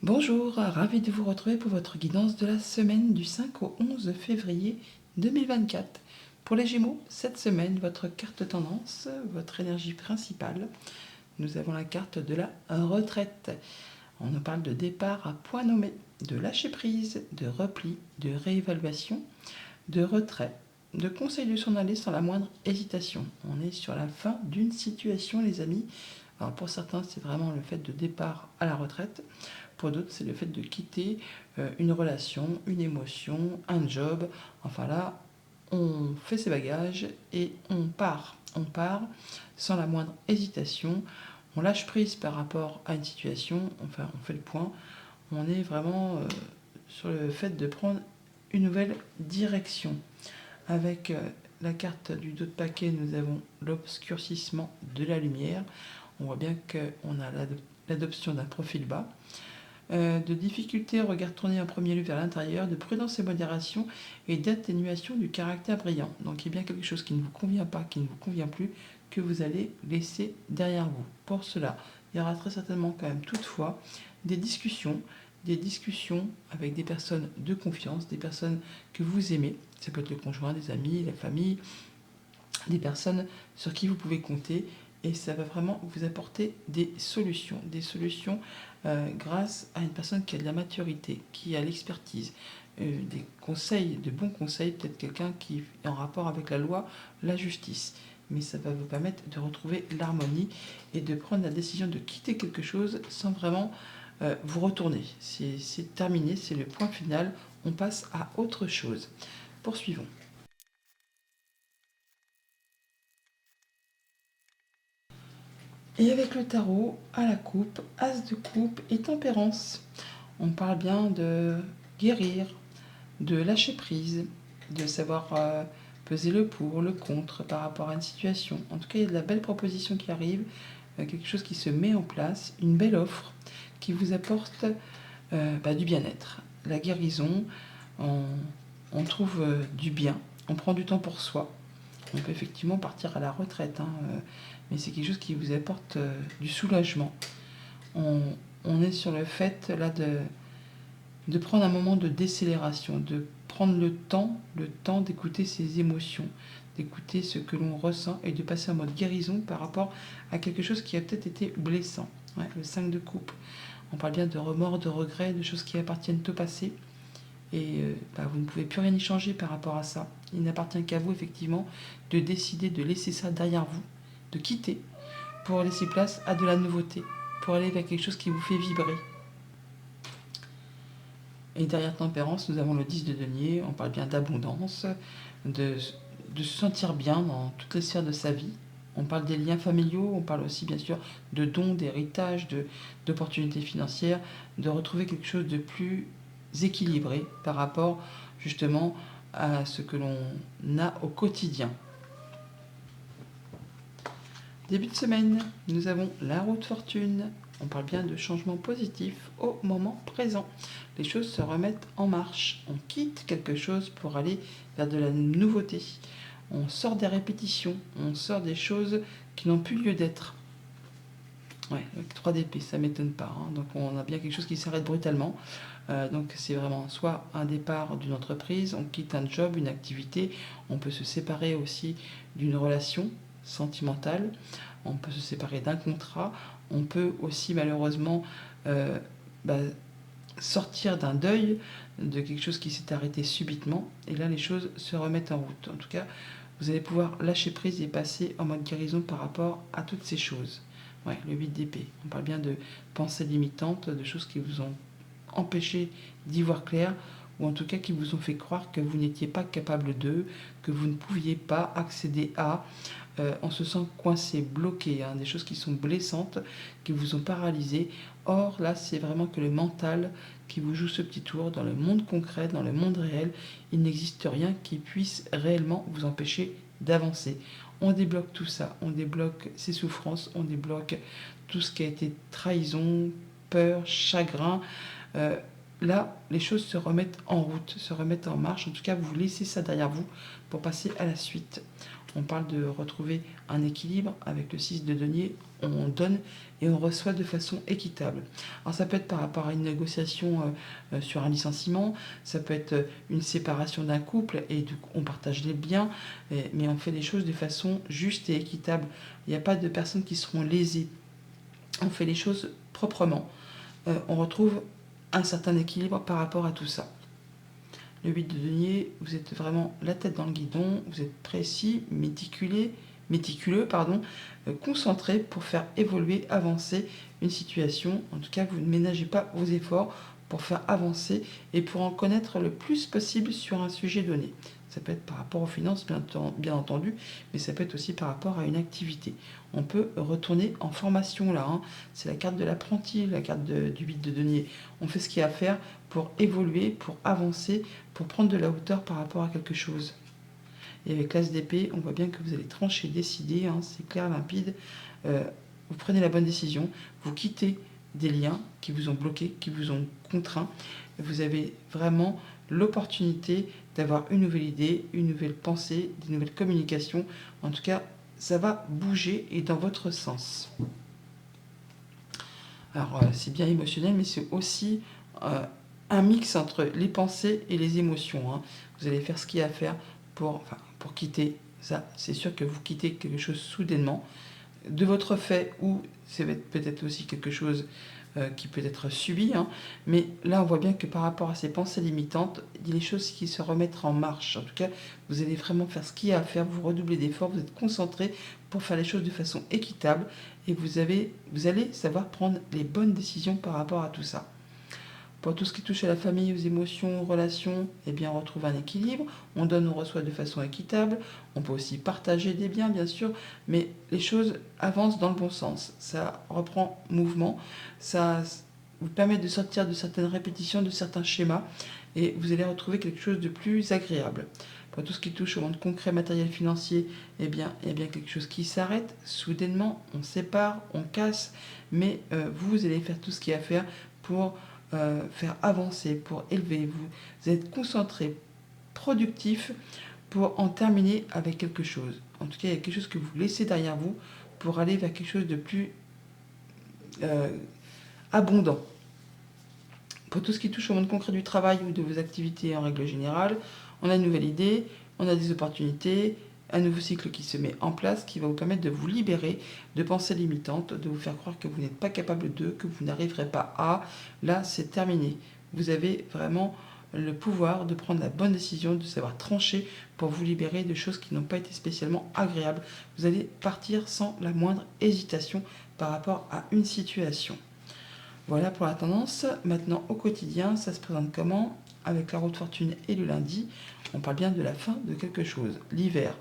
Bonjour, ravi de vous retrouver pour votre guidance de la semaine du 5 au 11 février 2024. Pour les Gémeaux, cette semaine, votre carte tendance, votre énergie principale, nous avons la carte de la retraite. On nous parle de départ à point nommé, de lâcher prise, de repli, de réévaluation, de retrait, de conseil de s'en aller sans la moindre hésitation. On est sur la fin d'une situation, les amis. Alors pour certains, c'est vraiment le fait de départ à la retraite. Pour d'autres, c'est le fait de quitter une relation, une émotion, un job. Enfin là, on fait ses bagages et on part. On part sans la moindre hésitation. On lâche prise par rapport à une situation. Enfin, on fait le point. On est vraiment sur le fait de prendre une nouvelle direction. Avec la carte du dos de paquet, nous avons l'obscurcissement de la lumière. On voit bien qu'on a l'adoption d'un profil bas. De difficulté, regard tourné en premier lieu vers l'intérieur, de prudence et modération et d'atténuation du caractère brillant. Donc il y a bien quelque chose qui ne vous convient pas, qui ne vous convient plus, que vous allez laisser derrière vous. Pour cela, il y aura très certainement quand même toutefois des discussions avec des personnes de confiance, des personnes que vous aimez. Ça peut être le conjoint, des amis, la famille, des personnes sur qui vous pouvez compter, et ça va vraiment vous apporter des solutions grâce à une personne qui a de la maturité, qui a l'expertise, des conseils, de bons conseils, peut-être quelqu'un qui est en rapport avec la loi, la justice. Mais ça va vous permettre de retrouver l'harmonie et de prendre la décision de quitter quelque chose sans vraiment vous retourner. C'est terminé, c'est le point final, on passe à autre chose. Poursuivons. Et avec le tarot, à la coupe, as de coupe et tempérance. On parle bien de guérir, de lâcher prise, de savoir peser le pour, le contre par rapport à une situation. En tout cas, il y a de la belle proposition qui arrive, quelque chose qui se met en place, une belle offre qui vous apporte du bien-être. La guérison, on trouve du bien, on prend du temps pour soi. On peut effectivement partir à la retraite, mais c'est quelque chose qui vous apporte du soulagement. On est sur le fait là de prendre un moment de décélération, de prendre le temps d'écouter ses émotions, d'écouter ce que l'on ressent et de passer en mode guérison par rapport à quelque chose qui a peut-être été blessant. Ouais, le 5 de coupe. On parle bien de remords, de regrets, de choses qui appartiennent au passé. Et vous ne pouvez plus rien y changer par rapport à ça. Il n'appartient qu'à vous, effectivement, de décider de laisser ça derrière vous, de quitter, pour laisser place à de la nouveauté, pour aller vers quelque chose qui vous fait vibrer. Et derrière tempérance, nous avons le 10 de denier, on parle bien d'abondance, de se sentir bien dans toutes les sphères de sa vie. On parle des liens familiaux, on parle aussi bien sûr de dons, d'héritage, d'opportunités financières, de retrouver quelque chose de plus équilibré par rapport justement à ce que l'on a au quotidien. Début de semaine, nous avons la roue de fortune. On parle bien de changement positif au moment présent. Les choses se remettent en marche. On quitte quelque chose pour aller vers de la nouveauté. On sort des répétitions, on sort des choses qui n'ont plus lieu d'être. Ouais, avec 3 d'épée, ça ne m'étonne pas. Donc on a bien quelque chose qui s'arrête brutalement. Donc c'est vraiment soit un départ d'une entreprise, on quitte un job, une activité. On peut se séparer aussi d'une relation sentimentale. On peut se séparer d'un contrat. On peut aussi malheureusement sortir d'un deuil, de quelque chose qui s'est arrêté subitement. Et là, les choses se remettent en route. En tout cas, vous allez pouvoir lâcher prise et passer en mode guérison par rapport à toutes ces choses. Ouais, le 8 d'épée. On parle bien de pensées limitantes, de choses qui vous ont empêché d'y voir clair, ou en tout cas qui vous ont fait croire que vous n'étiez pas capable d'eux, que vous ne pouviez pas accéder à, on se sent coincé, bloqué, des choses qui sont blessantes, qui vous ont paralysé. Or, là, c'est vraiment que le mental qui vous joue ce petit tour dans le monde concret, dans le monde réel. Il n'existe rien qui puisse réellement vous empêcher d'avancer. On débloque tout ça, on débloque ses souffrances, on débloque tout ce qui a été trahison, peur, chagrin. Là, les choses se remettent en route, se remettent en marche. En tout cas, vous laissez ça derrière vous pour passer à la suite. On parle de retrouver un équilibre avec le 6 de denier. On donne et on reçoit de façon équitable. Alors ça peut être par rapport à une négociation sur un licenciement, ça peut être une séparation d'un couple et du coup on partage les biens, mais on fait les choses de façon juste et équitable. Il n'y a pas de personnes qui seront lésées. On fait les choses proprement. On retrouve un certain équilibre par rapport à tout ça. Le 8 de denier, vous êtes vraiment la tête dans le guidon, vous êtes précis, méticuleux, concentré pour faire évoluer, avancer une situation. En tout cas, vous ne ménagez pas vos efforts pour faire avancer et pour en connaître le plus possible sur un sujet donné. Ça peut être par rapport aux finances, bien entendu, mais ça peut être aussi par rapport à une activité. On peut retourner en formation là. C'est la carte de l'apprenti, la carte du 8 de denier. On fait ce qu'il y a à faire pour évoluer, pour avancer, pour prendre de la hauteur par rapport à quelque chose. Et avec l'as d'épée, on voit bien que vous allez trancher, décider, c'est clair, limpide. Vous prenez la bonne décision, vous quittez des liens qui vous ont bloqué, qui vous ont contraint. Vous avez vraiment l'opportunité d'avoir une nouvelle idée, une nouvelle pensée, des nouvelles communications. En tout cas, ça va bouger et dans votre sens. Alors, c'est bien émotionnel, mais c'est aussi un mix entre les pensées et les émotions. Vous allez faire ce qu'il y a à faire pour quitter ça. C'est sûr que vous quittez quelque chose soudainement, de votre fait, ou c'est peut-être aussi quelque chose qui peut être subi. Mais là, on voit bien que par rapport à ces pensées limitantes, il y a des choses qui se remettent en marche. En tout cas, vous allez vraiment faire ce qu'il y a à faire, vous redoublez d'efforts, vous êtes concentré pour faire les choses de façon équitable et vous allez savoir prendre les bonnes décisions par rapport à tout ça. Pour tout ce qui touche à la famille, aux émotions, aux relations, on retrouve un équilibre. On donne, on reçoit de façon équitable. On peut aussi partager des biens, bien sûr, mais les choses avancent dans le bon sens. Ça reprend mouvement, ça vous permet de sortir de certaines répétitions, de certains schémas, et vous allez retrouver quelque chose de plus agréable. Pour tout ce qui touche au monde concret, matériel, financier, il y a bien quelque chose qui s'arrête. Soudainement, on sépare, on casse, mais vous allez faire tout ce qu'il y a à faire pour faire avancer, pour élever. Vous êtes concentré, productif pour en terminer avec quelque chose. En tout cas, il y a quelque chose que vous laissez derrière vous pour aller vers quelque chose de plus abondant. Pour tout ce qui touche au monde concret du travail ou de vos activités en règle générale, on a une nouvelle idée, on a des opportunités, un nouveau cycle qui se met en place, qui va vous permettre de vous libérer de pensées limitantes, de vous faire croire que vous n'êtes pas capable de, que vous n'arriverez pas à. Là, c'est terminé. Vous avez vraiment le pouvoir de prendre la bonne décision, de savoir trancher pour vous libérer de choses qui n'ont pas été spécialement agréables. Vous allez partir sans la moindre hésitation par rapport à une situation. Voilà pour la tendance. Maintenant, au quotidien, ça se présente comment? Avec la roue de fortune et le lundi, on parle bien de la fin de quelque chose. L'hiver,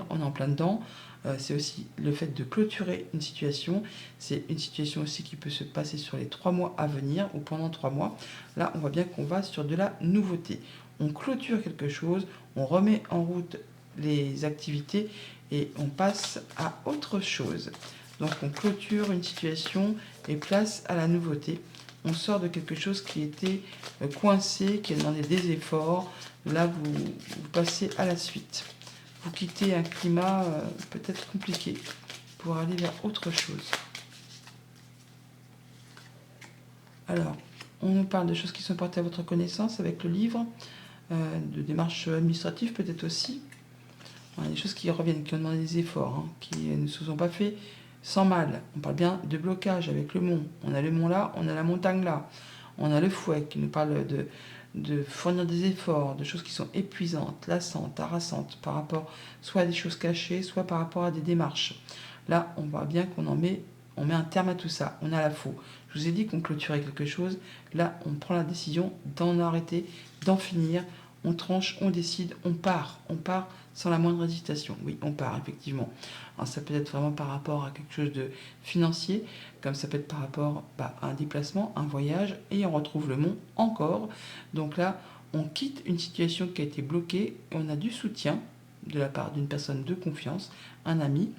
on est en plein dedans. C'est aussi le fait de clôturer une situation. C'est une situation aussi qui peut se passer sur les 3 mois à venir ou pendant 3 mois. Là, on voit bien qu'on va sur de la nouveauté. On clôture quelque chose, on remet en route les activités et on passe à autre chose. Donc on clôture une situation et place à la nouveauté. On sort de quelque chose qui était coincé, qui a demandé des efforts. Là, vous passez à la suite. Vous quittez un climat peut-être compliqué pour aller vers autre chose. Alors, on nous parle de choses qui sont portées à votre connaissance avec le livre, de démarches administratives peut-être aussi. Il y a des choses qui reviennent, qui ont demandé des efforts, qui ne se sont pas faits sans mal. On parle bien de blocage avec le mont. On a le mont là, on a la montagne là. On a le fouet qui nous parle de fournir des efforts, de choses qui sont épuisantes, lassantes, harassantes, par rapport soit à des choses cachées, soit par rapport à des démarches. Là, on voit bien qu'on met un terme à tout ça. On a la faux. Je vous ai dit qu'on clôturait quelque chose. Là, on prend la décision d'en arrêter, d'en finir. On tranche, on décide, on part. On part sans la moindre hésitation. Oui, on part, effectivement. Alors, ça peut être vraiment par rapport à quelque chose de financier, comme ça peut être par rapport à un déplacement, un voyage, et on retrouve le mont encore. Donc là, on quitte une situation qui a été bloquée, et on a du soutien de la part d'une personne de confiance, un ami,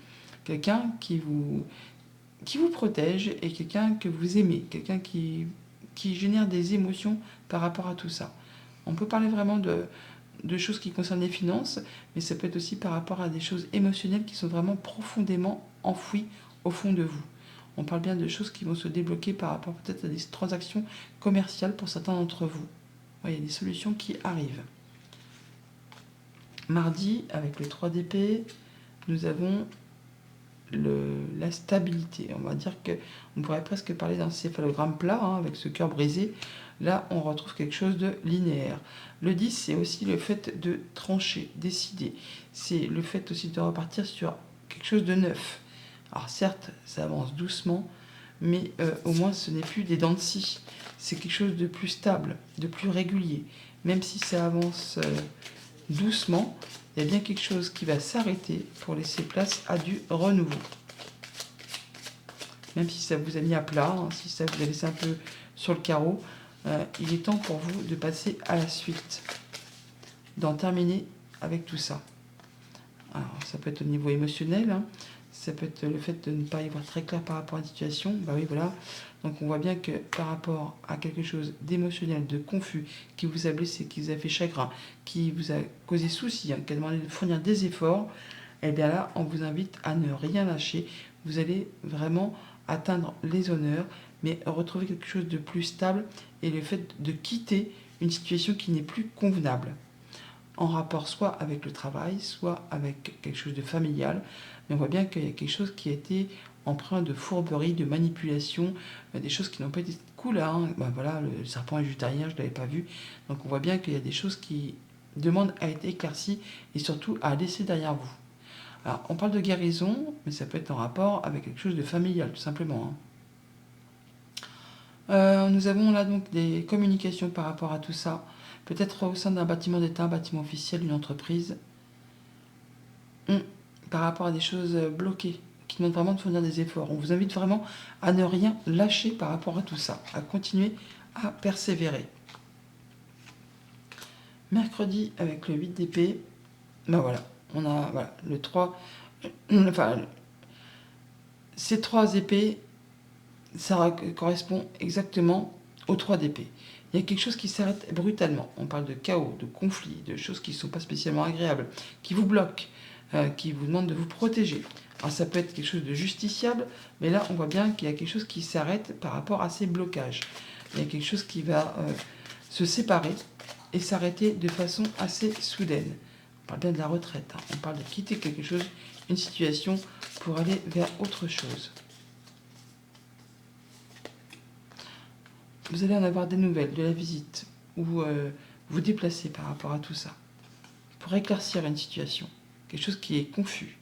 quelqu'un qui vous protège et quelqu'un que vous aimez, quelqu'un qui génère des émotions par rapport à tout ça. On peut parler vraiment de choses qui concernent les finances, mais ça peut être aussi par rapport à des choses émotionnelles qui sont vraiment profondément enfouies au fond de vous. On parle bien de choses qui vont se débloquer par rapport peut-être à des transactions commerciales pour certains d'entre vous. Ouais, il y a des solutions qui arrivent. Mardi, avec les 3 d'épée, nous avons la stabilité. On va dire qu'on pourrait presque parler d'un céphalogramme plat, hein, avec ce cœur brisé. Là, on retrouve quelque chose de linéaire. Le 10, c'est aussi le fait de trancher, décider. C'est le fait aussi de repartir sur quelque chose de neuf. Alors certes, ça avance doucement, mais au moins ce n'est plus des dents de scie. C'est quelque chose de plus stable, de plus régulier. Même si ça avance doucement, il y a bien quelque chose qui va s'arrêter pour laisser place à du renouveau. Même si ça vous a mis à plat, hein, si ça vous a laissé un peu sur le carreau, il est temps pour vous de passer à la suite, d'en terminer avec tout ça. Alors, ça peut être au niveau émotionnel, hein, ça peut être le fait de ne pas y voir très clair par rapport à une situation. Bah oui, voilà. Donc on voit bien que par rapport à quelque chose d'émotionnel, de confus, qui vous a blessé, qui vous a fait chagrin, qui vous a causé souci, hein, qui a demandé de fournir des efforts, et bien là, on vous invite à ne rien lâcher. Vous allez vraiment atteindre les honneurs, mais retrouver quelque chose de plus stable et le fait de quitter une situation qui n'est plus convenable, en rapport soit avec le travail, soit avec quelque chose de familial. Mais on voit bien qu'il y a quelque chose qui a été empreint de fourberie, de manipulation, des choses qui n'ont pas été cool. Hein. Ben voilà, le serpent est juste derrière, je ne l'avais pas vu. Donc on voit bien qu'il y a des choses qui demandent à être éclaircies et surtout à laisser derrière vous. Alors on parle de guérison, mais ça peut être en rapport avec quelque chose de familial, tout simplement. Nous avons là donc des communications par rapport à tout ça. Peut-être au sein d'un bâtiment d'État, un bâtiment officiel, une entreprise. Par rapport à des choses bloquées, qui demandent vraiment de fournir des efforts. On vous invite vraiment à ne rien lâcher par rapport à tout ça, à continuer à persévérer. Mercredi, avec le 8 d'épée, ben voilà, on a voilà, le 3, enfin, ces 3 épées, ça correspond exactement aux 3 d'épée. Il y a quelque chose qui s'arrête brutalement. On parle de chaos, de conflits, de choses qui ne sont pas spécialement agréables, qui vous bloquent, qui vous demandent de vous protéger. Alors ça peut être quelque chose de justiciable, mais là on voit bien qu'il y a quelque chose qui s'arrête par rapport à ces blocages. Il y a quelque chose qui va se séparer et s'arrêter de façon assez soudaine. On parle bien de la retraite, hein. On parle de quitter quelque chose, une situation, pour aller vers autre chose. Vous allez en avoir des nouvelles, de la visite, ou vous déplacer par rapport à tout ça, pour éclaircir une situation, quelque chose qui est confus,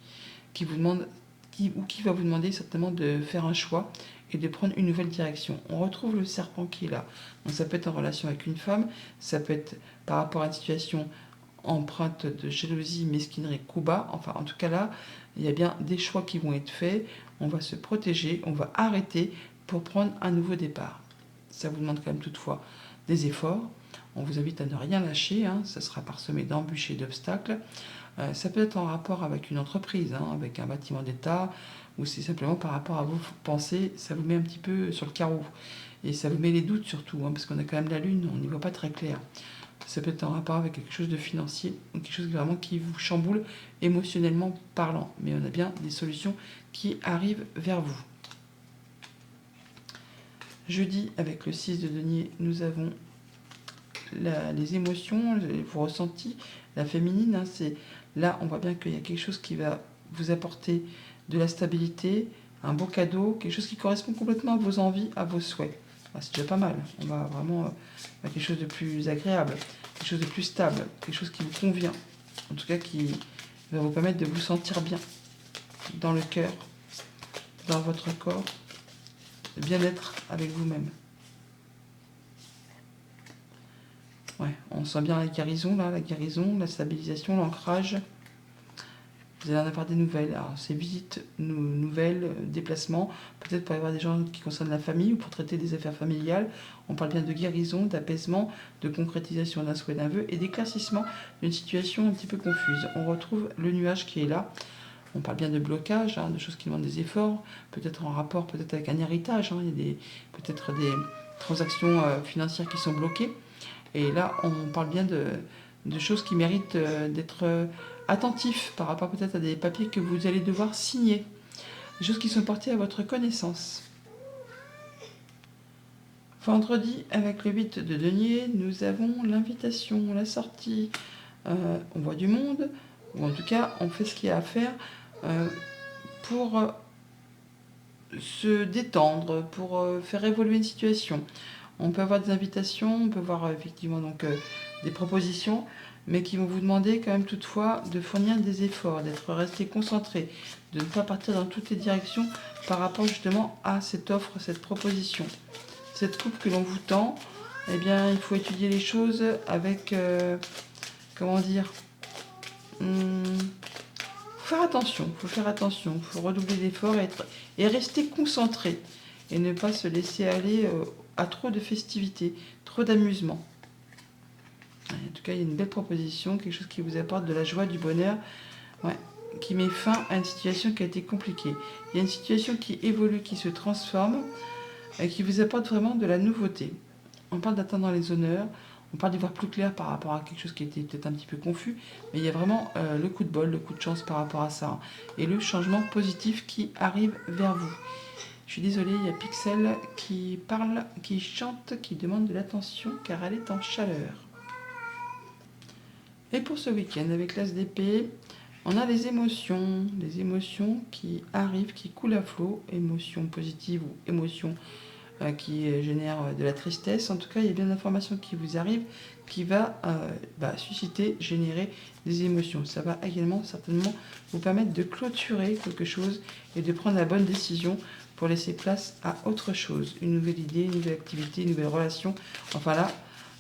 qui vous demande, qui va vous demander certainement de faire un choix et de prendre une nouvelle direction. On retrouve le serpent qui est là. Donc ça peut être en relation avec une femme, ça peut être par rapport à une situation empreinte de jalousie, mesquinerie, coup bas. Enfin, en tout cas là, il y a bien des choix qui vont être faits. On va se protéger, on va arrêter pour prendre un nouveau départ. Ça vous demande quand même toutefois des efforts. On vous invite à ne rien lâcher, hein. Ça sera parsemé d'embûches et d'obstacles. Ça peut être en rapport avec une entreprise, hein, avec un bâtiment d'État, ou c'est simplement par rapport à vos pensées, ça vous met un petit peu sur le carreau. Et ça vous met les doutes surtout, hein, parce qu'on a quand même la lune, on n'y voit pas très clair. Ça peut être en rapport avec quelque chose de financier, ou quelque chose vraiment qui vous chamboule émotionnellement parlant. Mais on a bien des solutions qui arrivent vers vous. Jeudi, avec le 6 de denier, nous avons les émotions, vos ressentis, la féminine. Hein, là, on voit bien qu'il y a quelque chose qui va vous apporter de la stabilité, un beau cadeau, quelque chose qui correspond complètement à vos envies, à vos souhaits. C'est déjà pas mal. On va vraiment à quelque chose de plus agréable, quelque chose de plus stable, quelque chose qui vous convient. En tout cas, qui va vous permettre de vous sentir bien dans le cœur, dans votre corps, de bien-être avec vous-même. Ouais, on sent bien la guérison, là, la stabilisation, l'ancrage. Vous allez en avoir des nouvelles. Alors, ces visites, nouvelles, déplacements, peut-être pour y avoir des gens qui concernent la famille ou pour traiter des affaires familiales. On parle bien de guérison, d'apaisement, de concrétisation d'un souhait d'un vœu et d'éclaircissement d'une situation un petit peu confuse. On retrouve le nuage qui est là. On parle bien de blocage, hein, de choses qui demandent des efforts, peut-être en rapport peut-être avec un héritage. Hein. Il y a peut-être des transactions financières qui sont bloquées. Et là, on parle bien de choses qui méritent d'être attentif par rapport peut-être à des papiers que vous allez devoir signer, des choses qui sont portées à votre connaissance. Vendredi, avec le 8 de denier, nous avons l'invitation, la sortie. On voit du monde, ou en tout cas, on fait ce qu'il y a à faire pour se détendre, pour faire évoluer une situation. On peut avoir des invitations, on peut voir effectivement donc, des propositions, mais qui vont vous demander quand même toutefois de fournir des efforts, d'être resté concentré, de ne pas partir dans toutes les directions par rapport justement à cette offre, cette proposition. Cette coupe que l'on vous tend, eh bien, il faut étudier les choses avec, comment dire, faut faire attention, il faut redoubler d'efforts et rester concentré et ne pas se laisser aller à trop de festivités, trop d'amusement. En tout cas, il y a une belle proposition, quelque chose qui vous apporte de la joie, du bonheur, qui met fin à une situation qui a été compliquée. Il y a une situation qui évolue, qui se transforme et qui vous apporte vraiment de la nouveauté. On parle d'atteindre les honneurs, on parle d'y voir plus clair par rapport à quelque chose qui était peut-être un petit peu confus, mais il y a vraiment le coup de bol, le coup de chance par rapport à ça, et le changement positif qui arrive vers vous. Je suis désolée, il y a Pixel qui parle, qui chante, qui demande de l'attention car elle est en chaleur. Et pour ce week-end, avec l'As d'épée, on a les émotions qui arrivent, qui coulent à flot, émotions positives ou émotions qui génèrent de la tristesse. En tout cas, il y a bien d'informations qui vous arrivent, qui va susciter, générer des émotions. Ça va également certainement vous permettre de clôturer quelque chose et de prendre la bonne décision pour laisser place à autre chose. Une nouvelle idée, une nouvelle activité, une nouvelle relation. Enfin là,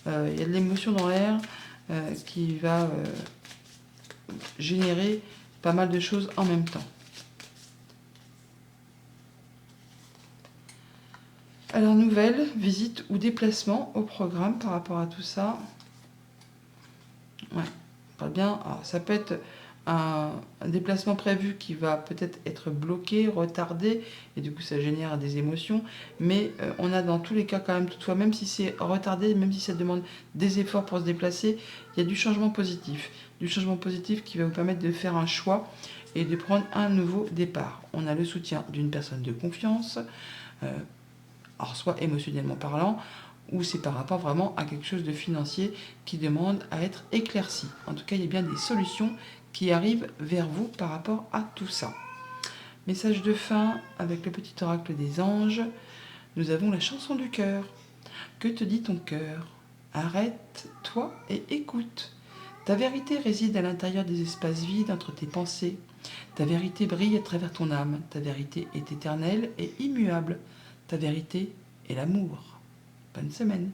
il y a de l'émotion dans l'air qui va générer pas mal de choses en même temps. Alors, nouvelles, visites ou déplacements au programme par rapport à tout ça. Ouais, pas bien. Alors, ça peut être un déplacement prévu qui va peut-être être bloqué, retardé, et du coup ça génère des émotions. Mais on a dans tous les cas quand même, toutefois, même si c'est retardé, même si ça demande des efforts pour se déplacer, il y a du changement positif. Du changement positif qui va vous permettre de faire un choix et de prendre un nouveau départ. On a le soutien d'une personne de confiance, alors soit émotionnellement parlant, ou c'est par rapport vraiment à quelque chose de financier qui demande à être éclairci. En tout cas, il y a bien des solutions qui arrivent vers vous par rapport à tout ça. Message de fin avec le petit oracle des anges. Nous avons la chanson du cœur. Que te dit ton cœur? Arrête-toi et écoute. Ta vérité réside à l'intérieur des espaces vides entre tes pensées. Ta vérité brille à travers ton âme. Ta vérité est éternelle et immuable. Ta vérité est l'amour. Bonne semaine.